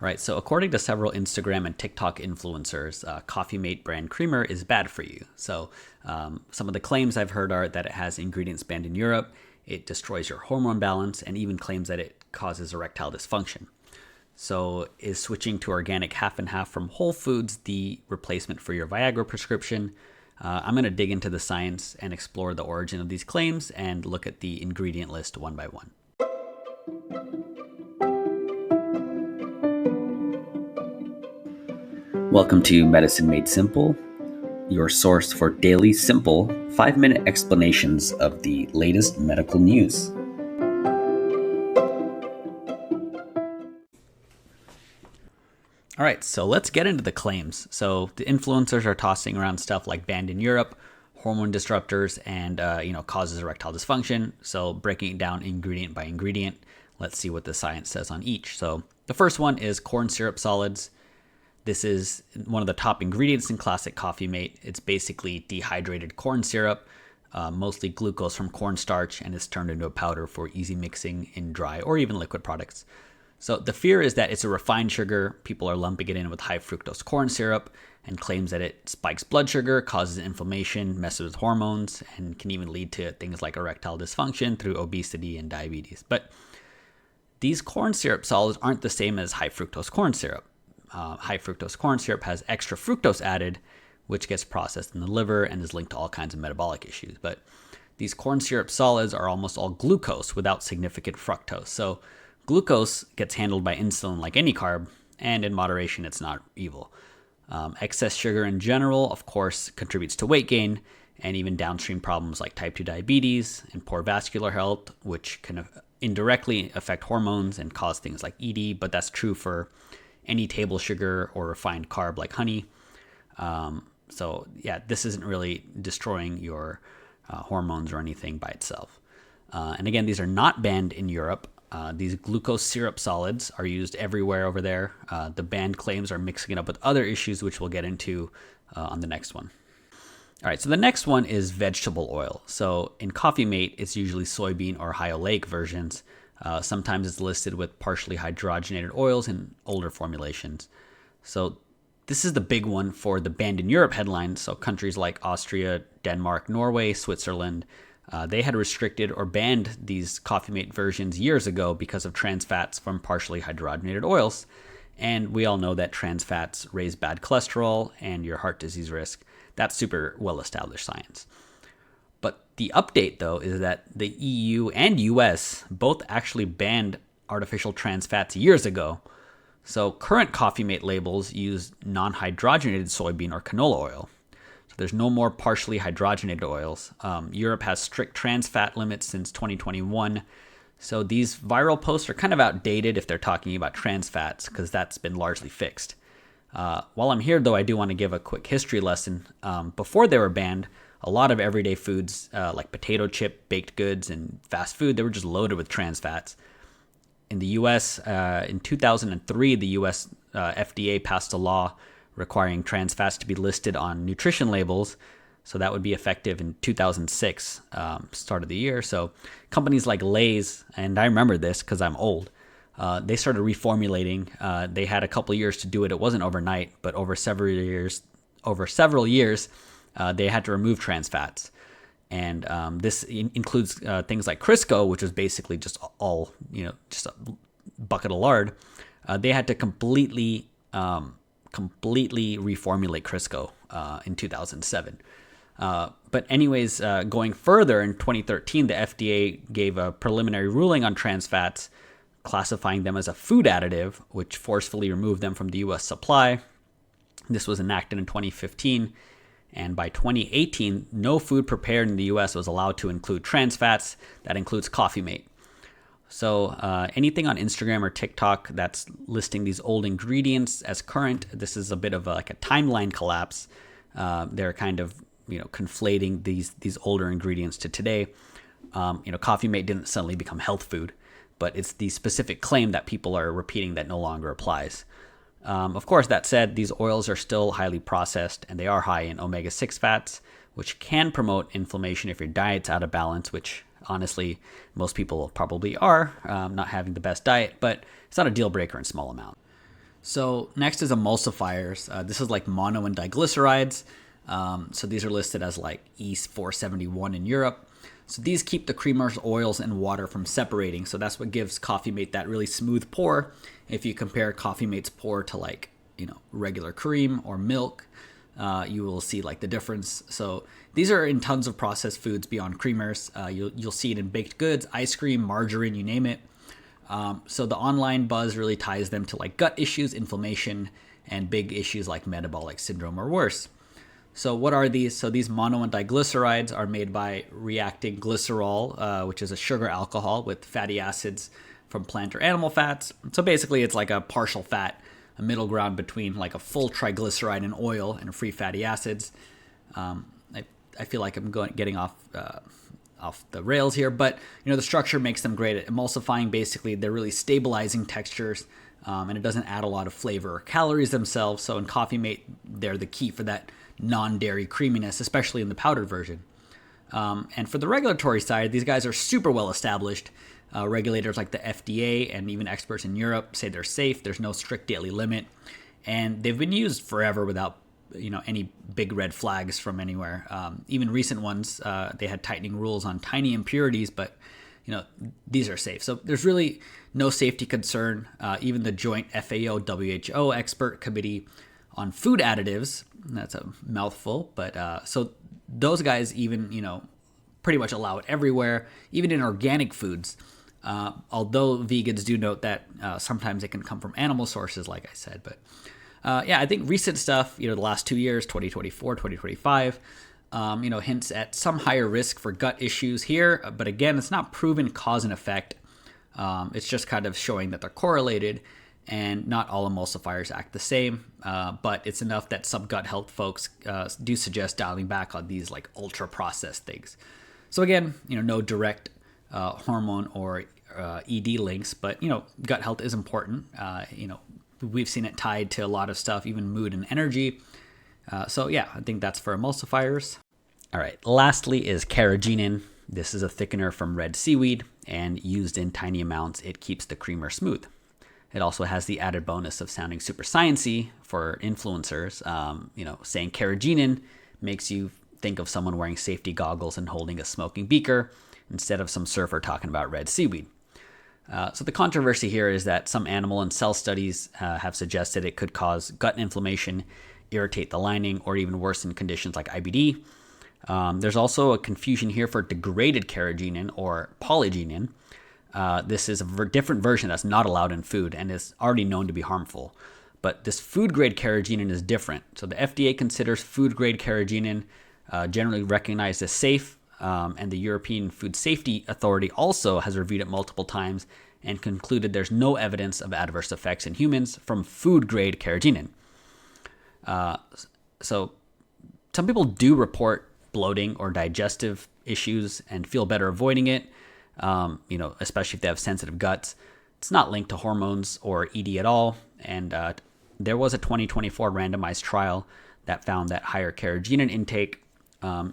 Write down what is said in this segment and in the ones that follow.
All right, so according to several Instagram and TikTok influencers, Coffee Mate brand creamer is bad for you. So some of the claims I've heard are that it has ingredients banned in Europe, it destroys your hormone balance, and even claims that it causes erectile dysfunction. So is switching to organic half and half from Whole Foods the replacement for your Viagra prescription? I'm going to dig into the science and explore the origin of these claims and look at the ingredient list one by one. Welcome to Medicine Made Simple, your source for daily, simple, 5-minute explanations of the latest medical news. All right, so let's get into the claims. So the influencers are tossing around stuff like banned in Europe, hormone disruptors, and causes erectile dysfunction. So breaking it down ingredient by ingredient, let's see what the science says on each. So the first one is corn syrup solids. This is one of the top ingredients in classic Coffee Mate. It's basically dehydrated corn syrup, mostly glucose from cornstarch, and it's turned into a powder for easy mixing in dry or even liquid products. So the fear is that it's a refined sugar. People are lumping it in with high fructose corn syrup and claims that it spikes blood sugar, causes inflammation, messes with hormones, and can even lead to things like erectile dysfunction through obesity and diabetes. But these corn syrup solids aren't the same as high fructose corn syrup. High fructose corn syrup has extra fructose added, which gets processed in the liver and is linked to all kinds of metabolic issues. But these corn syrup solids are almost all glucose without significant fructose. So glucose gets handled by insulin like any carb, and in moderation, it's not evil. Excess sugar in general, of course, contributes to weight gain and even downstream problems like type 2 diabetes and poor vascular health, which can indirectly affect hormones and cause things like ED, but that's true for any table sugar or refined carb like honey. So yeah, this isn't really destroying your hormones or anything by itself. And again, these are not banned in Europe. These glucose syrup solids are used everywhere over there. The banned claims are mixing it up with other issues, which we'll get into on the next one. All right, so the next one is vegetable oil. So in Coffee Mate, it's usually soybean or high oleic versions. Sometimes it's listed with partially hydrogenated oils in older formulations. So this is the big one for the banned in Europe headline. So countries like Austria, Denmark, Norway, Switzerland, they had restricted or banned these Coffee Mate versions years ago because of trans fats from partially hydrogenated oils. And we all know that trans fats raise bad cholesterol and your heart disease risk. That's super well-established science. But the update, though, is that the EU and US both actually banned artificial trans fats years ago. So current Coffee Mate labels use non-hydrogenated soybean or canola oil. So there's no more partially hydrogenated oils. Europe has strict trans fat limits since 2021. So these viral posts are kind of outdated if they're talking about trans fats, because that's been largely fixed. While I'm here, though, I do want to give a quick history lesson. Before they were banned, a lot of everyday foods like potato chip, baked goods, and fast food, they were just loaded with trans fats. In the U.S., in 2003, the U.S. FDA passed a law requiring trans fats to be listed on nutrition labels. So that would be effective in 2006, start of the year. So companies like Lay's, and I remember this because I'm old, they started reformulating. They had a couple years to do it. It wasn't overnight, but over several years, they had to remove trans fats. And this includes things like Crisco, which was basically just just a bucket of lard. They had to completely reformulate Crisco in 2007. But anyways, going further, in 2013, the FDA gave a preliminary ruling on trans fats, classifying them as a food additive, which forcefully removed them from the U.S. supply. This was enacted in 2015. And by 2018, no food prepared in the U.S. was allowed to include trans fats. That includes Coffee Mate. So anything on Instagram or TikTok that's listing these old ingredients as current, this is a bit of a timeline collapse. They're kind of conflating these older ingredients to today. Coffee Mate didn't suddenly become health food, but it's the specific claim that people are repeating that no longer applies. Of course, that said, these oils are still highly processed and they are high in omega-6 fats, which can promote inflammation if your diet's out of balance, which honestly, most people probably are, not having the best diet, but it's not a deal breaker in small amount. So next is emulsifiers. This is like mono and diglycerides. So these are listed as like E471 in Europe. So these keep the creamers, oils, and water from separating. So that's what gives Coffee Mate that really smooth pour. If you compare Coffee Mate's pour to like, regular cream or milk, you will see like the difference. So these are in tons of processed foods beyond creamers. You'll see it in baked goods, ice cream, margarine, you name it. So the online buzz really ties them to like gut issues, inflammation, and big issues like metabolic syndrome or worse. So what are these? So these mono and diglycerides are made by reacting glycerol, which is a sugar alcohol, with fatty acids from plant or animal fats. So basically it's like a partial fat, a middle ground between like a full triglyceride and oil and free fatty acids. I feel like I'm getting off the rails here, but the structure makes them great at emulsifying. Basically, they're really stabilizing textures, and it doesn't add a lot of flavor or calories themselves. So in Coffee Mate, they're the key for that non-dairy creaminess, especially in the powdered version. And for the regulatory side, these guys are super well established. Regulators like the FDA and even experts in Europe say they're safe. There's no strict daily limit, and they've been used forever without any big red flags from anywhere. Even recent ones, they had tightening rules on tiny impurities, but these are safe. So there's really no safety concern. Even the joint FAO-WHO expert committee on food additives, that's a mouthful, but so those guys even pretty much allow it everywhere, even in organic foods. Although vegans do note that sometimes it can come from animal sources, like I said. But I think recent stuff, the last 2 years, 2024, 2025, hints at some higher risk for gut issues here. But again, it's not proven cause and effect. It's just kind of showing that they're correlated, and not all emulsifiers act the same. But it's enough that some gut health folks do suggest dialing back on these like ultra processed things. So again, no direct hormone or ED links, but gut health is important. We've seen it tied to a lot of stuff, even mood and energy. I think that's for emulsifiers. All right, lastly is Carrageenan. This is a thickener from red seaweed, and used in tiny amounts, it keeps the creamer smooth. It also has the added bonus of sounding super sciencey for influencers. Saying Carrageenan makes you think of someone wearing safety goggles and holding a smoking beaker instead of some surfer talking about red seaweed. So the controversy here is that some animal and cell studies have suggested it could cause gut inflammation, irritate the lining, or even worsen conditions like IBD. There's also a confusion here for degraded carrageenan or polygeenan. This is a different version that's not allowed in food and is already known to be harmful. But this food-grade carrageenan is different. So the FDA considers food-grade carrageenan generally recognized as safe, and the European Food Safety Authority also has reviewed it multiple times and concluded there's no evidence of adverse effects in humans from food-grade carrageenan. So some people do report bloating or digestive issues and feel better avoiding it, especially if they have sensitive guts. It's not linked to hormones or ED at all, and there was a 2024 randomized trial that found that higher carrageenan intake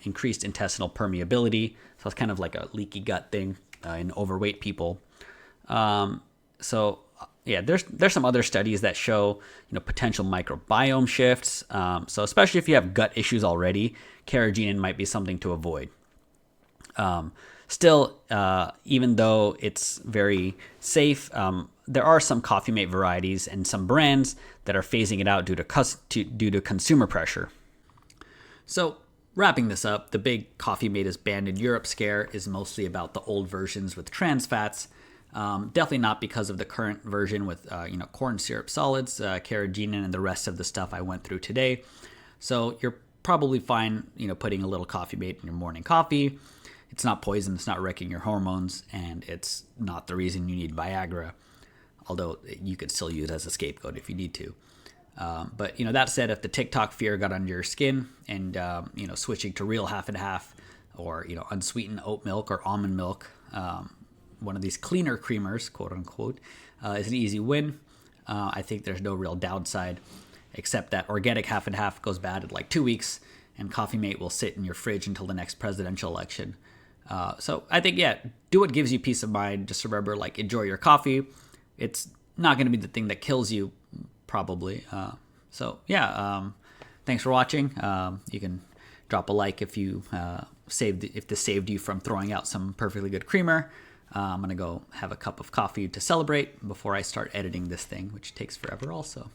increased intestinal permeability. So it's kind of like a leaky gut thing in overweight people. There's some other studies that show potential microbiome shifts. So especially if you have gut issues already, carrageenan might be something to avoid. Still, even though it's very safe, there are some Coffee Mate varieties and some brands that are phasing it out due to consumer pressure. So wrapping this up, the big Coffee Mate is banned in Europe scare is mostly about the old versions with trans fats. Definitely not because of the current version with corn syrup solids, carrageenan, and the rest of the stuff I went through today. So you're probably fine, putting a little Coffee Mate in your morning coffee. It's not poison, it's not wrecking your hormones, and it's not the reason you need Viagra, although you could still use it as a scapegoat if you need to. But that said, if the TikTok fear got under your skin and, switching to real half and half or, unsweetened oat milk or almond milk, one of these cleaner creamers, quote unquote, is an easy win. I think there's no real downside, except that organic half and half goes bad in like 2 weeks, and Coffee Mate will sit in your fridge until the next presidential election. So I think, do what gives you peace of mind. Just remember, enjoy your coffee. It's not going to be the thing that kills you, probably. So yeah, thanks for watching. You can drop a like if you if this saved you from throwing out some perfectly good creamer. I'm gonna go have a cup of coffee to celebrate before I start editing this thing, which takes forever also.